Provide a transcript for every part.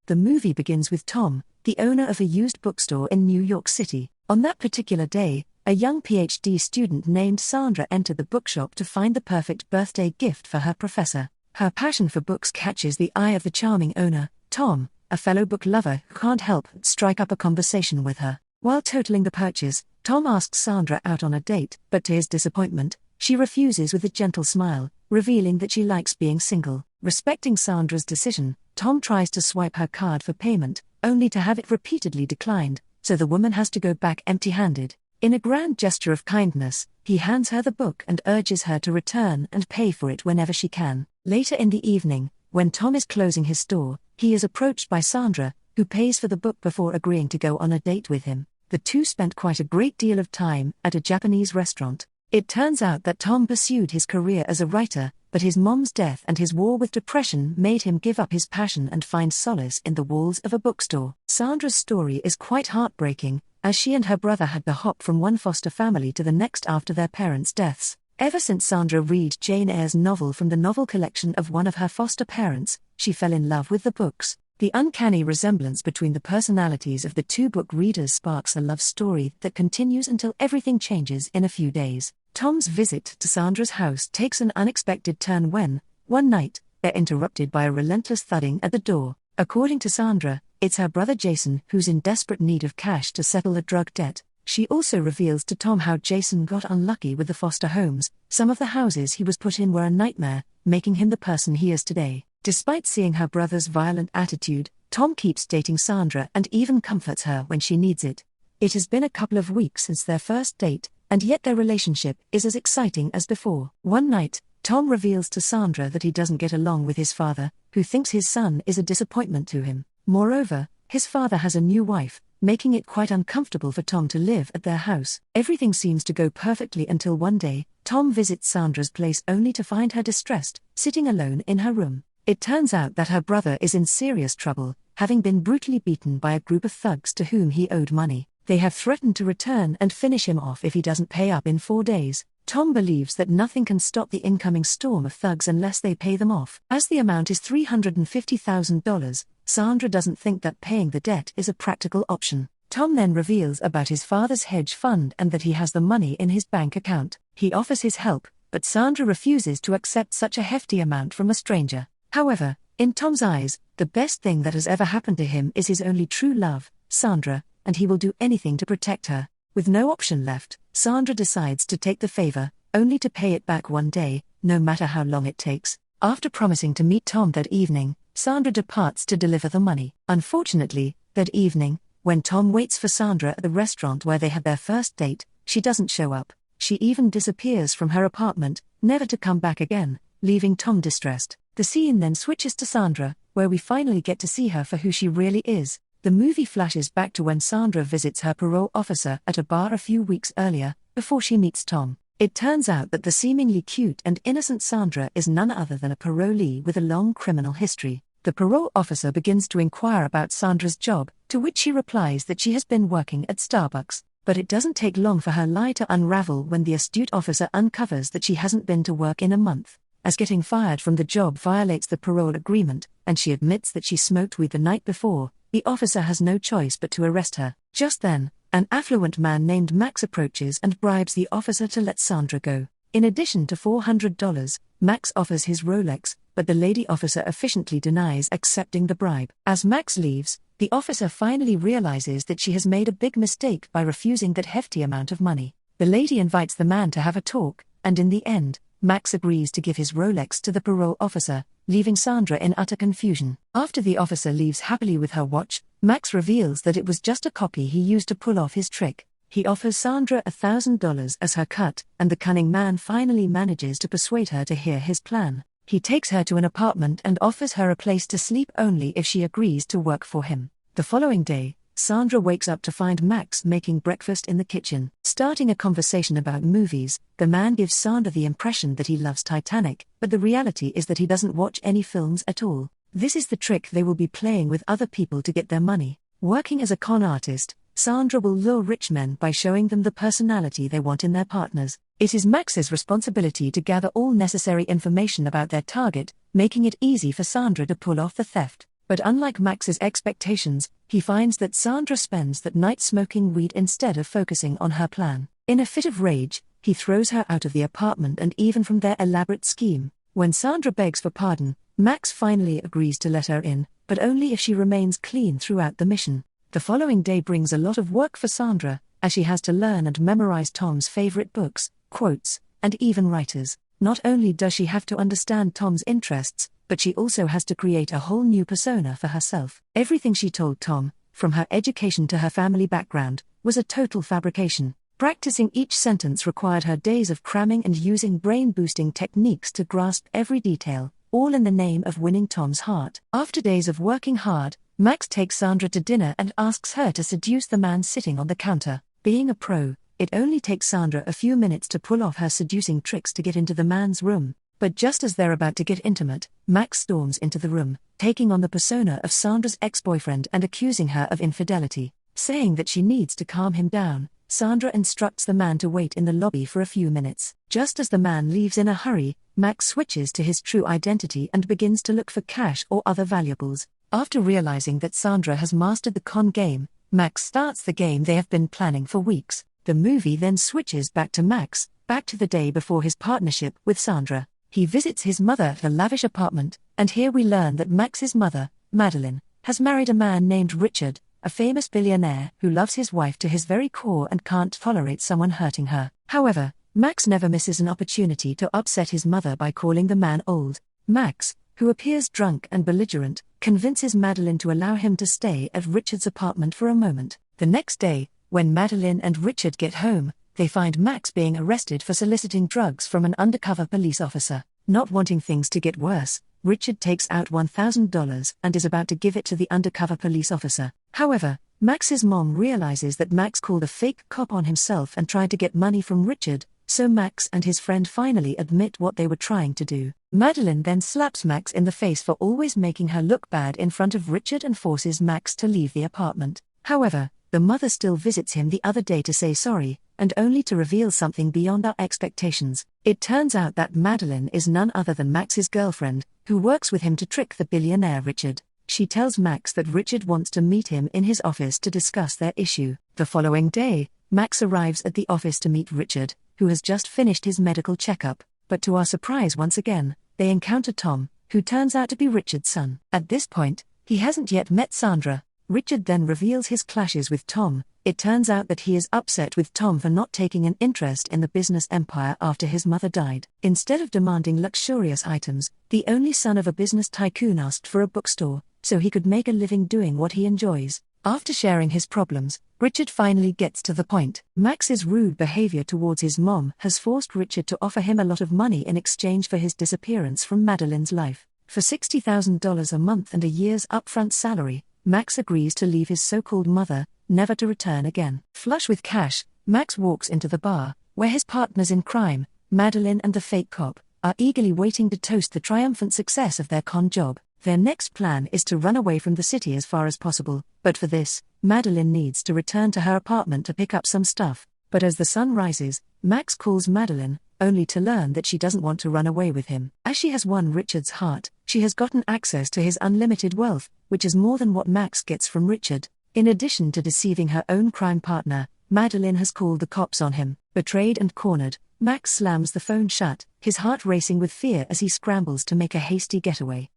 The movie begins with Tom, the owner of a used bookstore in New York City. On that particular day, a young PhD student named Sandra entered the bookshop to find the perfect birthday gift for her professor. Her passion for books catches the eye of the charming owner, Tom, a fellow book lover who can't help but strike up a conversation with her. While totaling the purchase, Tom asks Sandra out on a date, but to his disappointment, she refuses with a gentle smile, revealing that she likes being single. Respecting Sandra's decision, Tom tries to swipe her card for payment, only to have it repeatedly declined, so the woman has to go back empty-handed. In a grand gesture of kindness, he hands her the book and urges her to return and pay for it whenever she can. Later in the evening, when Tom is closing his store, he is approached by Sandra, who pays for the book before agreeing to go on a date with him. The two spent quite a great deal of time at a Japanese restaurant. It turns out that Tom pursued his career as a writer, but his mom's death and his war with depression made him give up his passion and find solace in the walls of a bookstore. Sandra's story is quite heartbreaking, as she and her brother had to hop from one foster family to the next after their parents' deaths. Ever since Sandra read Jane Eyre's novel from the novel collection of one of her foster parents, she fell in love with the books. The uncanny resemblance between the personalities of the two book readers sparks a love story that continues until everything changes in a few days. Tom's visit to Sandra's house takes an unexpected turn when, one night, they're interrupted by a relentless thudding at the door. According to Sandra, it's her brother Jason who's in desperate need of cash to settle a drug debt. She also reveals to Tom how Jason got unlucky with the foster homes. Some of the houses he was put in were a nightmare, making him the person he is today. Despite seeing her brother's violent attitude, Tom keeps dating Sandra and even comforts her when she needs it. It has been a couple of weeks since their first date, and yet their relationship is as exciting as before. One night, Tom reveals to Sandra that he doesn't get along with his father, who thinks his son is a disappointment to him. Moreover, his father has a new wife, making it quite uncomfortable for Tom to live at their house. Everything seems to go perfectly until one day, Tom visits Sandra's place only to find her distressed, sitting alone in her room. It turns out that her brother is in serious trouble, having been brutally beaten by a group of thugs to whom he owed money. They have threatened to return and finish him off if he doesn't pay up in 4 days. Tom believes that nothing can stop the incoming storm of thugs unless they pay them off. As the amount is $350,000, Sandra doesn't think that paying the debt is a practical option. Tom then reveals about his father's hedge fund and that he has the money in his bank account. He offers his help, but Sandra refuses to accept such a hefty amount from a stranger. However, in Tom's eyes, the best thing that has ever happened to him is his only true love, Sandra, and he will do anything to protect her. With no option left, Sandra decides to take the favor, only to pay it back one day, no matter how long it takes. After promising to meet Tom that evening, Sandra departs to deliver the money. Unfortunately, that evening, when Tom waits for Sandra at the restaurant where they had their first date, she doesn't show up. She even disappears from her apartment, never to come back again, leaving Tom distressed. The scene then switches to Sandra, where we finally get to see her for who she really is. The movie flashes back to when Sandra visits her parole officer at a bar a few weeks earlier, before she meets Tom. It turns out that the seemingly cute and innocent Sandra is none other than a parolee with a long criminal history. The parole officer begins to inquire about Sandra's job, to which she replies that she has been working at Starbucks. But it doesn't take long for her lie to unravel when the astute officer uncovers that she hasn't been to work in a month. As getting fired from the job violates the parole agreement, and she admits that she smoked weed the night before, the officer has no choice but to arrest her. Just then, an affluent man named Max approaches and bribes the officer to let Sandra go. In addition to $400, Max offers his Rolex, but the lady officer efficiently denies accepting the bribe. As Max leaves, the officer finally realizes that she has made a big mistake by refusing that hefty amount of money. The lady invites the man to have a talk, and in the end, Max agrees to give his Rolex to the parole officer, leaving Sandra in utter confusion. After the officer leaves happily with her watch, Max reveals that it was just a copy he used to pull off his trick. He offers Sandra $1,000 as her cut, and the cunning man finally manages to persuade her to hear his plan. He takes her to an apartment and offers her a place to sleep only if she agrees to work for him. The following day, Sandra wakes up to find Max making breakfast in the kitchen. Starting a conversation about movies, the man gives Sandra the impression that he loves Titanic, but the reality is that he doesn't watch any films at all. This is the trick they will be playing with other people to get their money. Working as a con artist, Sandra will lure rich men by showing them the personality they want in their partners. It is Max's responsibility to gather all necessary information about their target, making it easy for Sandra to pull off the theft. But unlike Max's expectations, he finds that Sandra spends that night smoking weed instead of focusing on her plan. In a fit of rage, he throws her out of the apartment and even from their elaborate scheme. When Sandra begs for pardon, Max finally agrees to let her in, but only if she remains clean throughout the mission. The following day brings a lot of work for Sandra, as she has to learn and memorize Tom's favorite books, quotes, and even writers. Not only does she have to understand Tom's interests, but she also has to create a whole new persona for herself. Everything she told Tom, from her education to her family background, was a total fabrication. Practicing each sentence required her days of cramming and using brain-boosting techniques to grasp every detail, all in the name of winning Tom's heart. After days of working hard, Max takes Sandra to dinner and asks her to seduce the man sitting on the counter. Being a pro, it only takes Sandra a few minutes to pull off her seducing tricks to get into the man's room. But just as they're about to get intimate, Max storms into the room, taking on the persona of Sandra's ex-boyfriend and accusing her of infidelity. Saying that she needs to calm him down, Sandra instructs the man to wait in the lobby for a few minutes. Just as the man leaves in a hurry, Max switches to his true identity and begins to look for cash or other valuables. After realizing that Sandra has mastered the con game, Max starts the game they have been planning for weeks. The movie then switches back to Max, back to the day before his partnership with Sandra. He visits his mother at a lavish apartment, and here we learn that Max's mother, Madeline, has married a man named Richard, a famous billionaire who loves his wife to his very core and can't tolerate someone hurting her. However, Max never misses an opportunity to upset his mother by calling the man old. Max, who appears drunk and belligerent, convinces Madeline to allow him to stay at Richard's apartment for a moment. The next day, when Madeline and Richard get home, they find Max being arrested for soliciting drugs from an undercover police officer. Not wanting things to get worse, Richard takes out $1,000 and is about to give it to the undercover police officer. However, Max's mom realizes that Max called a fake cop on himself and tried to get money from Richard, so Max and his friend finally admit what they were trying to do. Madeline then slaps Max in the face for always making her look bad in front of Richard and forces Max to leave the apartment. However, the mother still visits him the other day to say sorry, and only to reveal something beyond our expectations. It turns out that Madeline is none other than Max's girlfriend, who works with him to trick the billionaire Richard. She tells Max that Richard wants to meet him in his office to discuss their issue. The following day, Max arrives at the office to meet Richard, who has just finished his medical checkup, but to our surprise once again, they encounter Tom, who turns out to be Richard's son. At this point, he hasn't yet met Sandra. Richard then reveals his clashes with Tom. It turns out that he is upset with Tom for not taking an interest in the business empire after his mother died. Instead of demanding luxurious items, the only son of a business tycoon asked for a bookstore, so he could make a living doing what he enjoys. After sharing his problems, Richard finally gets to the point. Max's rude behavior towards his mom has forced Richard to offer him a lot of money in exchange for his disappearance from Madeline's life. For $60,000 a month and a year's upfront salary, Max agrees to leave his so-called mother, never to return again. Flush with cash, Max walks into the bar, where his partners in crime, Madeline and the fake cop, are eagerly waiting to toast the triumphant success of their con job. Their next plan is to run away from the city as far as possible, but for this, Madeline needs to return to her apartment to pick up some stuff. But as the sun rises, Max calls Madeline, only to learn that she doesn't want to run away with him. As she has won Richard's heart, she has gotten access to his unlimited wealth, which is more than what Max gets from Richard. In addition to deceiving her own crime partner, Madeline has called the cops on him. Betrayed and cornered, Max slams the phone shut, his heart racing with fear as he scrambles to make a hasty getaway.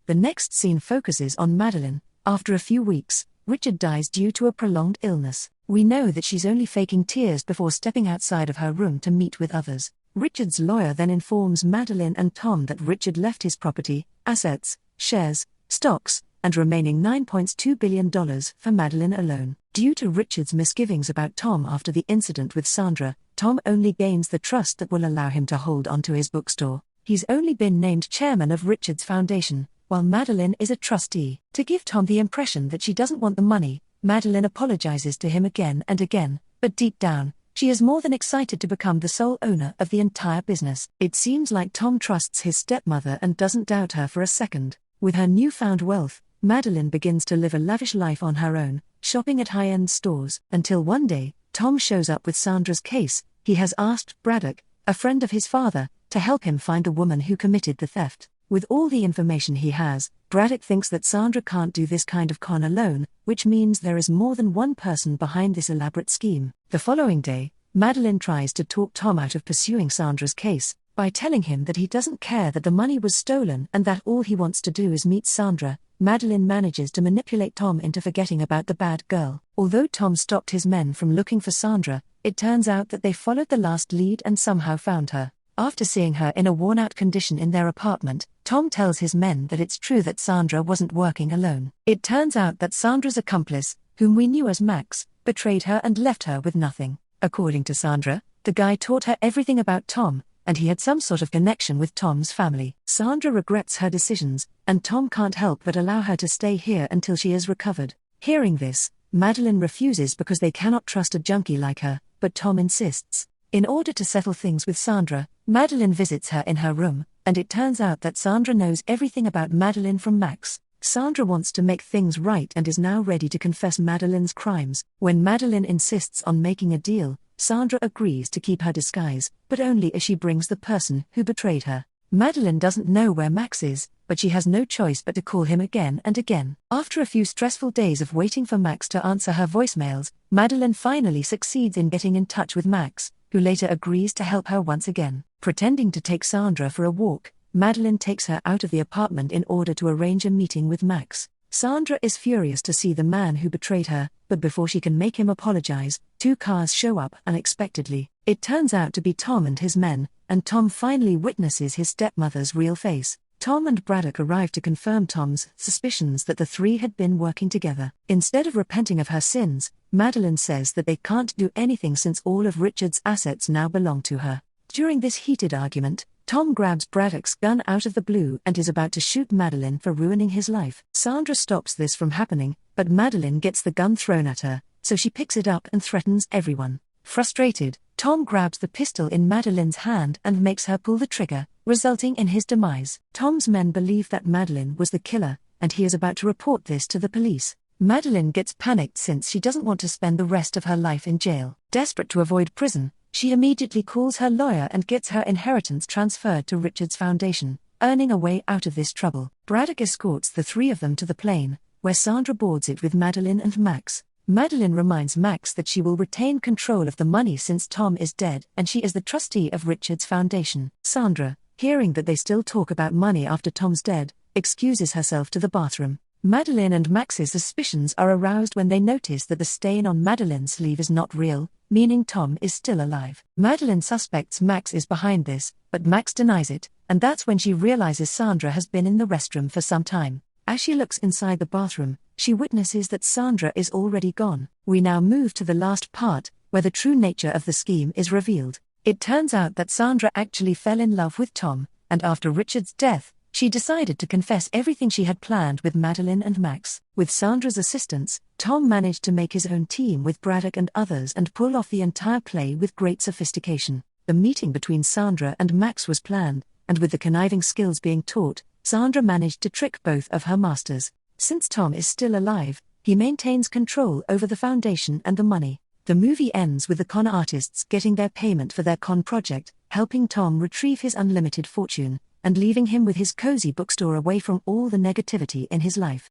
The next scene focuses on Madeline. After a few weeks, Richard dies due to a prolonged illness. We know that she's only faking tears before stepping outside of her room to meet with others. Richard's lawyer then informs Madeline and Tom that Richard left his property, assets, shares, stocks, and remaining $9.2 billion for Madeline alone. Due to Richard's misgivings about Tom after the incident with Sandra, Tom only gains the trust that will allow him to hold onto his bookstore. He's only been named chairman of Richard's foundation, while Madeline is a trustee. To give Tom the impression that she doesn't want the money, Madeline apologizes to him again and again, but deep down, she is more than excited to become the sole owner of the entire business. It seems like Tom trusts his stepmother and doesn't doubt her for a second. With her newfound wealth, Madeline begins to live a lavish life on her own, shopping at high-end stores, until one day, Tom shows up with Sandra's case. He has asked Braddock, a friend of his father, to help him find the woman who committed the theft. With all the information he has, Braddock thinks that Sandra can't do this kind of con alone, which means there is more than one person behind this elaborate scheme. The following day, Madeline tries to talk Tom out of pursuing Sandra's case by telling him that he doesn't care that the money was stolen and that all he wants to do is meet Sandra. Madeline manages to manipulate Tom into forgetting about the bad girl. Although Tom stopped his men from looking for Sandra, it turns out that they followed the last lead and somehow found her. After seeing her in a worn-out condition in their apartment, Tom tells his men that it's true that Sandra wasn't working alone. It turns out that Sandra's accomplice, whom we knew as Max, betrayed her and left her with nothing. According to Sandra, the guy taught her everything about Tom, and he had some sort of connection with Tom's family. Sandra regrets her decisions, and Tom can't help but allow her to stay here until she is recovered. Hearing this, Madeline refuses because they cannot trust a junkie like her, but Tom insists. In order to settle things with Sandra, Madeline visits her in her room, and it turns out that Sandra knows everything about Madeline from Max. Sandra wants to make things right and is now ready to confess Madeline's crimes. When Madeline insists on making a deal, Sandra agrees to keep her disguise, but only if she brings the person who betrayed her. Madeline doesn't know where Max is, but she has no choice but to call him again and again. After a few stressful days of waiting for Max to answer her voicemails, Madeline finally succeeds in getting in touch with Max, who later agrees to help her once again. Pretending to take Sandra for a walk, Madeline takes her out of the apartment in order to arrange a meeting with Max. Sandra is furious to see the man who betrayed her, but before she can make him apologize, two cars show up unexpectedly. It turns out to be Tom and his men, and Tom finally witnesses his stepmother's real face. Tom and Braddock arrive to confirm Tom's suspicions that the three had been working together. Instead of repenting of her sins, Madeline says that they can't do anything since all of Richard's assets now belong to her. During this heated argument, Tom grabs Braddock's gun out of the blue and is about to shoot Madeline for ruining his life. Sandra stops this from happening, but Madeline gets the gun thrown at her, so she picks it up and threatens everyone. Frustrated, Tom grabs the pistol in Madeline's hand and makes her pull the trigger, resulting in his demise. Tom's men believe that Madeline was the killer, and he is about to report this to the police. Madeline gets panicked since she doesn't want to spend the rest of her life in jail. Desperate to avoid prison, she immediately calls her lawyer and gets her inheritance transferred to Richard's foundation, earning a way out of this trouble. Braddock escorts the three of them to the plane, where Sandra boards it with Madeline and Max. Madeline reminds Max that she will retain control of the money since Tom is dead and she is the trustee of Richard's foundation. Sandra, hearing that they still talk about money after Tom's dead, excuses herself to the bathroom. Madeline and Max's suspicions are aroused when they notice that the stain on Madeline's sleeve is not real, meaning Tom is still alive. Madeline suspects Max is behind this, but Max denies it, and that's when she realizes Sandra has been in the restroom for some time. As she looks inside the bathroom, she witnesses that Sandra is already gone. We now move to the last part, where the true nature of the scheme is revealed. It turns out that Sandra actually fell in love with Tom, and after Richard's death, she decided to confess everything she had planned with Madeline and Max. With Sandra's assistance, Tom managed to make his own team with Braddock and others and pull off the entire play with great sophistication. The meeting between Sandra and Max was planned, and with the conniving skills being taught, Sandra managed to trick both of her masters. Since Tom is still alive, he maintains control over the foundation and the money. The movie ends with the con artists getting their payment for their con project, helping Tom retrieve his unlimited fortune, and leaving him with his cozy bookstore away from all the negativity in his life.